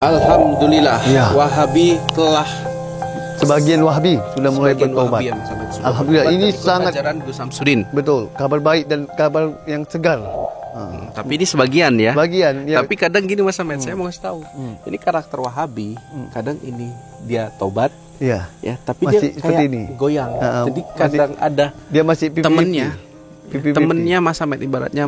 Alhamdulillah, ya. Wahabi telah sebagian Wahabi sudah mulai bertobat. Alhamdulillah, ini sangat ajaran Gus Samsudin. Betul, kabar baik dan kabar yang segar. Tapi ini sebagian ya. Bagian. Ya. Tapi kadang gini Mas Ahmed, saya mau kasih tahu. Ini karakter Wahabi, kadang ini dia tobat. Iya. Ya, tapi masih dia kayak ini. Goyang. Jadi kadang ada dia masih temennya Mas Ahmed ibaratnya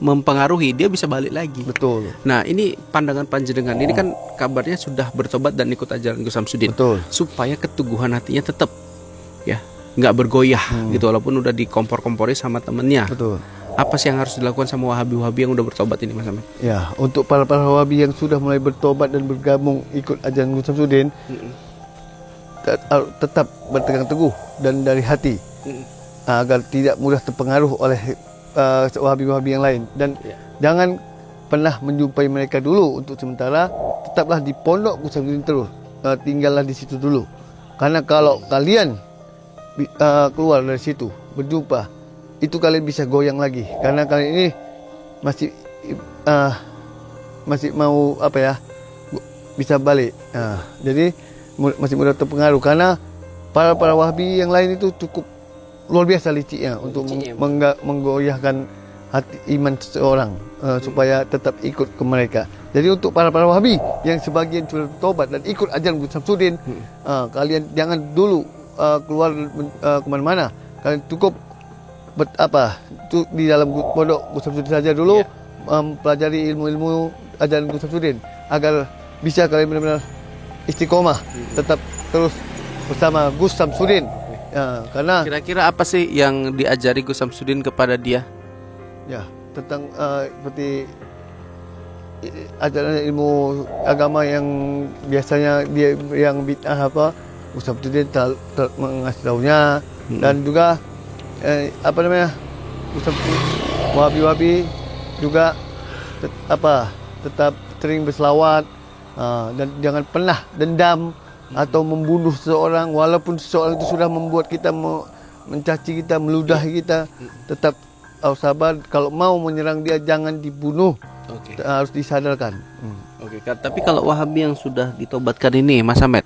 mempengaruhi, dia bisa balik lagi. Betul. Nah, ini pandangan panjenengan. Ini kan kabarnya sudah bertobat dan ikut ajaran Gus Samsudin. Betul. Supaya keteguhan hatinya tetap ya, nggak bergoyah gitu walaupun udah dikompor-kompori sama temennya. Betul. Apa sih yang harus dilakukan sama Wahabi-Wahabi yang udah bertobat ini Mas Ahmed? Ya, untuk para Wahabi yang sudah mulai bertobat dan bergabung ikut ajaran Gus Samsudin, tetap berpegang teguh dan dari hati. Agar tidak mudah terpengaruh oleh Wahabi-Wahabi yang lain. Dan jangan pernah menjumpai mereka dulu untuk sementara. Tetaplah di pondok Gus Samsudin terus. Tinggallah di situ dulu. Karena kalau kalian keluar dari situ, berjumpa, itu kalian bisa goyang lagi. Karena kalian ini masih mau bisa balik. Jadi masih mudah terpengaruh. Karena para Wahabi yang lain itu cukup luar biasa liciknya untuk menggoyahkan hati iman seseorang supaya tetap ikut ke mereka. Jadi untuk para Wahabi yang sebagian sudah bertobat dan ikut ajaran Gus Samsudin, kalian jangan dulu keluar kemana-mana. Kalian cukup di dalam pondok Gus Samsudin saja dulu, pelajari ilmu-ilmu ajaran Gus Samsudin agar bisa kalian benar-benar istiqomah, tetap terus bersama Gus Samsudin. Ya, karena kira-kira apa sih yang diajari Gus Samsudin kepada dia? Ya, tentang seperti ajaran ilmu agama yang biasanya dia yang bid'ah Gus Samsudin mengasih tahunya. Dan juga Gus Samsudin Wahabi juga tetap sering berselawat dan jangan pernah dendam atau membunuh seseorang, walaupun seseorang itu sudah membuat kita mencaci kita, meludahi kita, tetap sabar. Kalau mau menyerang dia jangan dibunuh, harus disadarkan. Tapi kalau Wahabi yang sudah ditobatkan ini Mas Ahmed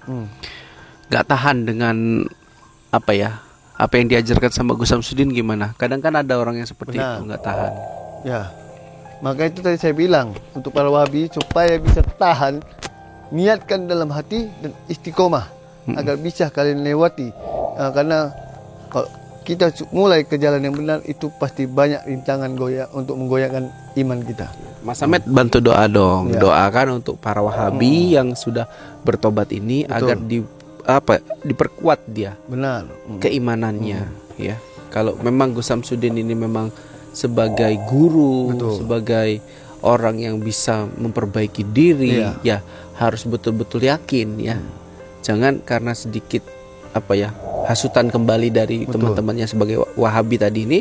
nggak tahan dengan apa yang diajarkan sama Gus Samsudin, gimana? Kadang kan ada orang yang seperti itu nggak tahan. Ya, maka itu tadi saya bilang untuk para Wahabi supaya bisa tahan, niatkan dalam hati dan istiqomah agar bisa kalian lewati. Karena kalau kita mulai ke jalan yang benar, itu pasti banyak rintangan untuk menggoyahkan iman kita. Mas Ahmed bantu doa dong. Doakan untuk para Wahabi yang sudah bertobat ini. Betul. Agar diperkuat dia. Benar. Keimanannya ya. Kalau memang Gus Samsudin ini memang sebagai guru, sebagai orang yang bisa memperbaiki diri, ya harus betul-betul yakin ya. Jangan karena sedikit hasutan kembali dari teman-temannya sebagai Wahabi tadi ini,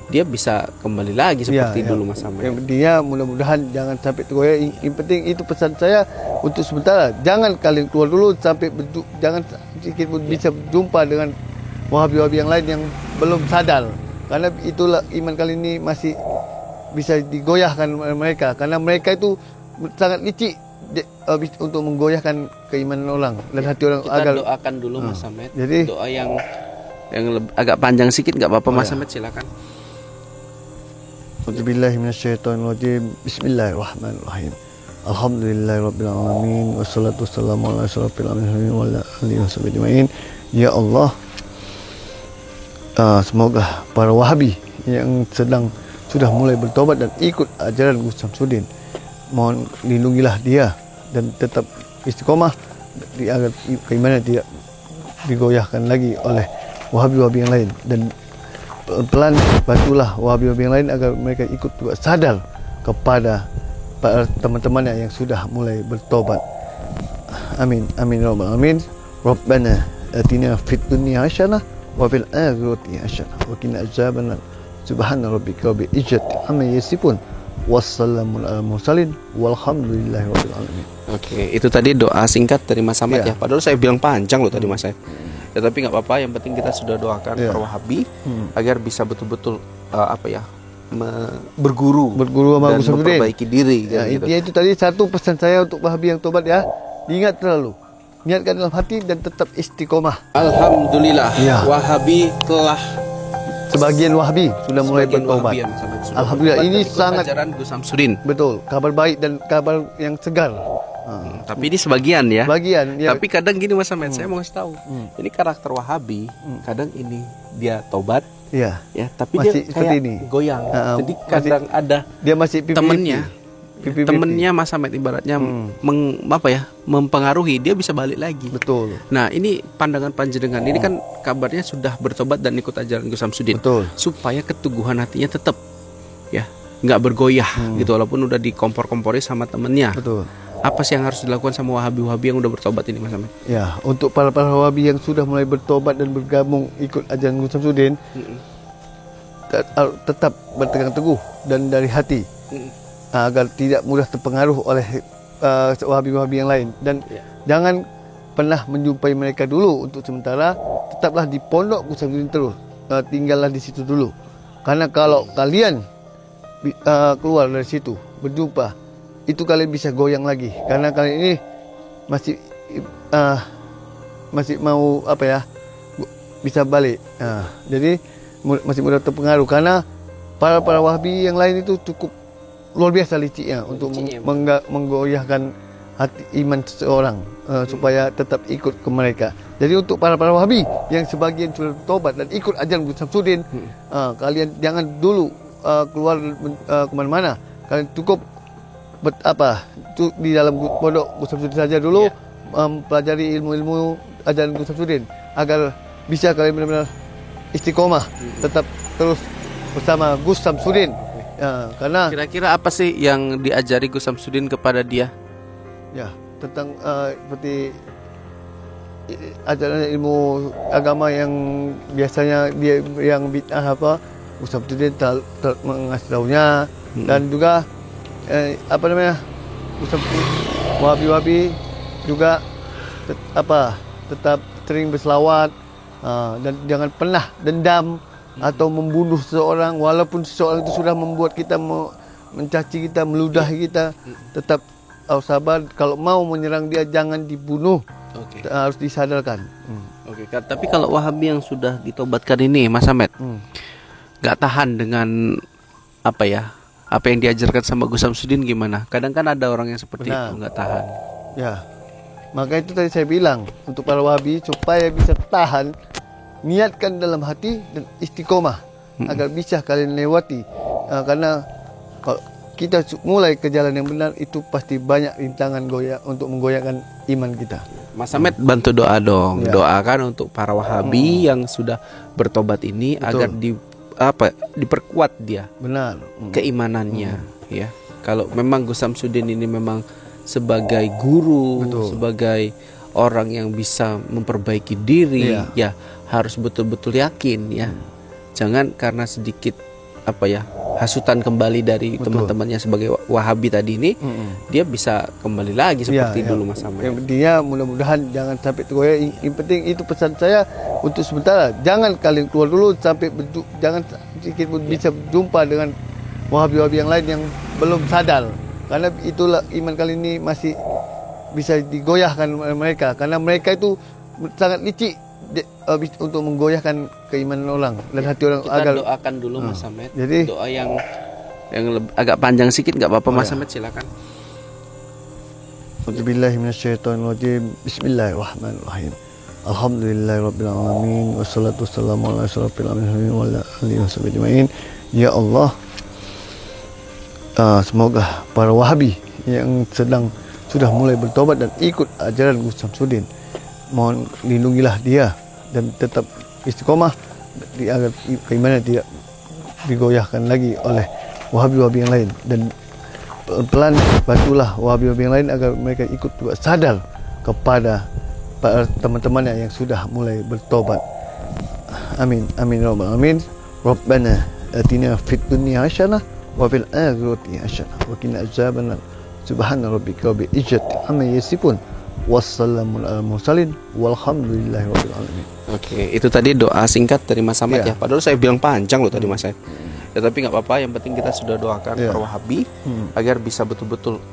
dia bisa kembali lagi seperti dulu Mas Ahmed. Dia mudah-mudahan jangan sampai tergoyah. Yang penting itu pesan saya untuk sementara. Jangan kalian keluar dulu sampai jangan sedikit pun bisa berjumpa dengan Wahabi-Wahabi yang lain yang belum sadar. Karena itulah iman kalian ini masih bisa digoyahkan mereka, karena mereka itu sangat licik untuk menggoyahkan keimanan orang dan hati orang. Kita doakan dulu Mas Ahmed. Jadi doa yang agak panjang sedikit, nggak apa-apa Mas Ahmed, silakan. A'udzubillahi minasyaitonirrajim. Bismillahirrahmanirrahim. Alhamdulillahirabbil alamin wassalatu wassalamu ala asyrofil anbiya'i wa ala alihi washabihi ajmain. Ya Allah, semoga para Wahabi yang sudah mulai bertobat dan ikut ajaran Gus Samsudin, mohon lindungilah dia dan tetap istiqomah agar keimanan tidak digoyahkan lagi oleh Wahabi-Wahabi yang lain. Dan pelan bantulah Wahabi-Wahabi yang lain agar mereka ikut juga sadar kepada para teman-temannya yang sudah mulai bertobat. Amin amin ya rabbal alamin. Rabbana atina fid dunya hasanah wa fil akhirati hasanah wa qina adzabannar. Subhana rabbika rabbil izzati amma yasifun wassalamun alal mursalin walhamdulillahi rabbil alamin. Itu tadi doa singkat dari Mas Ahmed ya. Padahal saya bilang panjang loh tadi Mas Ahmed. Ya tapi nggak apa-apa, yang penting kita sudah doakan para Wahabi agar bisa betul-betul berguru sama dan Gus Samsudin, memperbaiki diri kan, gitu. Itu tadi satu pesan saya untuk Wahabi yang tobat ya. Ingat selalu, niatkan dalam hati dan tetap istiqomah. Alhamdulillah, Wahabi telah sebagian Wahabi sudah mulai bertobat. Alhamdulillah, ini sangat ajaran Gus Samsudin. Betul, kabar baik dan kabar yang segar. Tapi ini sebagian ya. Sebagian. Ya. Tapi kadang gini Mas Ahmed, saya mau ngasih tahu. Ini karakter Wahabi, kadang ini dia tobat, ya, tapi masih dia kayak ini goyang. Jadi kadang ada dia masih temennya Mas Ahmed ibaratnya mempengaruhi, dia bisa balik lagi. Betul. Nah, ini pandangan panjenengan. Ini kan kabarnya sudah bertobat dan ikut ajaran Gus Samsudin. Betul. Supaya keteguhan hatinya tetap ya, nggak bergoyah gitu walaupun udah dikompor-kompori sama temennya. Betul. Apa sih yang harus dilakukan sama Wahabi-Wahabi yang udah bertobat ini Mas Ahmed? Ya, untuk para Wahabi yang sudah mulai bertobat dan bergabung ikut ajaran Gus Samsudin, tetap berpegang teguh dan dari hati, agar tidak mudah terpengaruh oleh Wahabi-Wahabi yang lain. Dan jangan pernah menjumpai mereka dulu untuk sementara. Tetaplah di pondok Gus Samsudin terus, tinggallah di situ dulu. Karena kalau kalian keluar dari situ berjumpa, itu kalian bisa goyang lagi, karena kalian ini masih mau bisa balik. Jadi masih mudah terpengaruh, karena para Wahabi yang lain itu cukup luar biasa liciknya untuk menggoyahkan hati iman seseorang, supaya tetap ikut ke mereka. Jadi untuk para Wahabi yang sebagian sudah bertobat dan ikut ajaran Gus Samsudin, kalian jangan dulu keluar kemana-mana. Kalian cukup di dalam pondok Gus Samsudin saja dulu, pelajari ilmu-ilmu ajaran Gus Samsudin agar bisa kalian benar-benar istiqomah, tetap terus bersama Gus Samsudin. Karena kira-kira apa sih yang diajari Gus Samsudin kepada dia? Ya, tentang seperti ajaran ilmu agama yang biasanya dia yang bid'ah Gus Samsudin mengasih tahunya, dan juga Wahabi juga tetap sering berselawat, dan jangan pernah dendam atau membunuh seseorang, walaupun seseorang itu sudah membuat kita mencaci kita, meludahi kita. Tetap sabar, kalau mau menyerang dia jangan dibunuh. Harus disadarkan. Tapi kalau Wahabi yang sudah ditobatkan ini Mas Ahmed, nggak tahan dengan apa yang diajarkan sama Gus Samsudin, gimana? Kadang kan ada orang yang seperti itu, nggak tahan. Ya, maka itu tadi saya bilang, untuk para Wahabi supaya bisa tahan, niatkan dalam hati dan istiqomah, agar bisa kalian lewati. Karena kalau kita mulai ke jalan yang benar, itu pasti banyak rintangan untuk menggoyahkan iman kita. Mas Ahmed bantu doa dong, doakan untuk para Wahabi yang sudah bertobat ini. Betul. Agar diperkuat dia, benar, keimanannya, ya. Kalau memang Gus Samsudin ini memang sebagai guru, sebagai orang yang bisa memperbaiki diri, ya harus betul-betul yakin, ya. Jangan karena sedikit hasutan kembali dari teman-temannya sebagai Wahabi tadi ini, dia bisa kembali lagi seperti dulu Mas Ahmed. Yang pentingnya mudah-mudahan jangan sampai tergoyah. Yang penting itu pesan saya untuk sementara. Jangan kalian keluar dulu sampai jangan sedikit pun bisa jumpa dengan Wahabi-Wahabi yang lain yang belum sadar. Karena itulah iman kalian ini masih bisa digoyahkan oleh mereka. Karena mereka itu sangat licik untuk menggoyahkan keimanan orang dan hati orang. Kita doakan dulu Mas Ahmed. Jadi doa yang agak panjang sedikit, nggak apa-apa Mas Ahmed, silakan. A'udzubillahi minasyaitonirrajim. Bismillahirrahmanirrahim. Alhamdulillahirabbil alamin wassalatu wassalamu ala asyrofil anbiya'i wa ala alihi washabihi ajmain. Ya Allah, semoga para Wahabi yang sudah mulai bertobat dan ikut ajaran Gus Samsudin, mohon lindungilah dia dan tetap istiqomah, agar keimanan tidak digoyahkan lagi oleh Wahabi-Wahabi yang lain. Dan pelan bantulah Wahabi-Wahabi yang lain agar mereka ikut juga sadar kepada para teman-temannya yang sudah mulai bertobat. Amin amin ya rabbal alamin. Rabbana atina fid dunya hasanah wa fil akhirati hasanah wa qina adzabannar. Subhana rabbika rabbil izzati amma yasifun. Wassalamun ala mursalin walhamdulillahi rabbil alamin. Oke, itu tadi doa singkat dari Mas Ahmed ya. Padahal saya bilang panjang loh tadi Mas Ahmed. Ya tapi nggak apa-apa, yang penting kita sudah doakan para Wahabi agar bisa betul-betul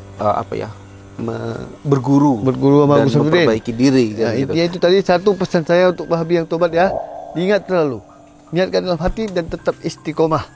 berguru sama dan Gus Samsudin, memperbaiki diri ya, gitu. itu tadi satu pesan saya untuk Wahabi yang tobat ya. Diingat selalu, niatkan dalam hati dan tetap istiqomah.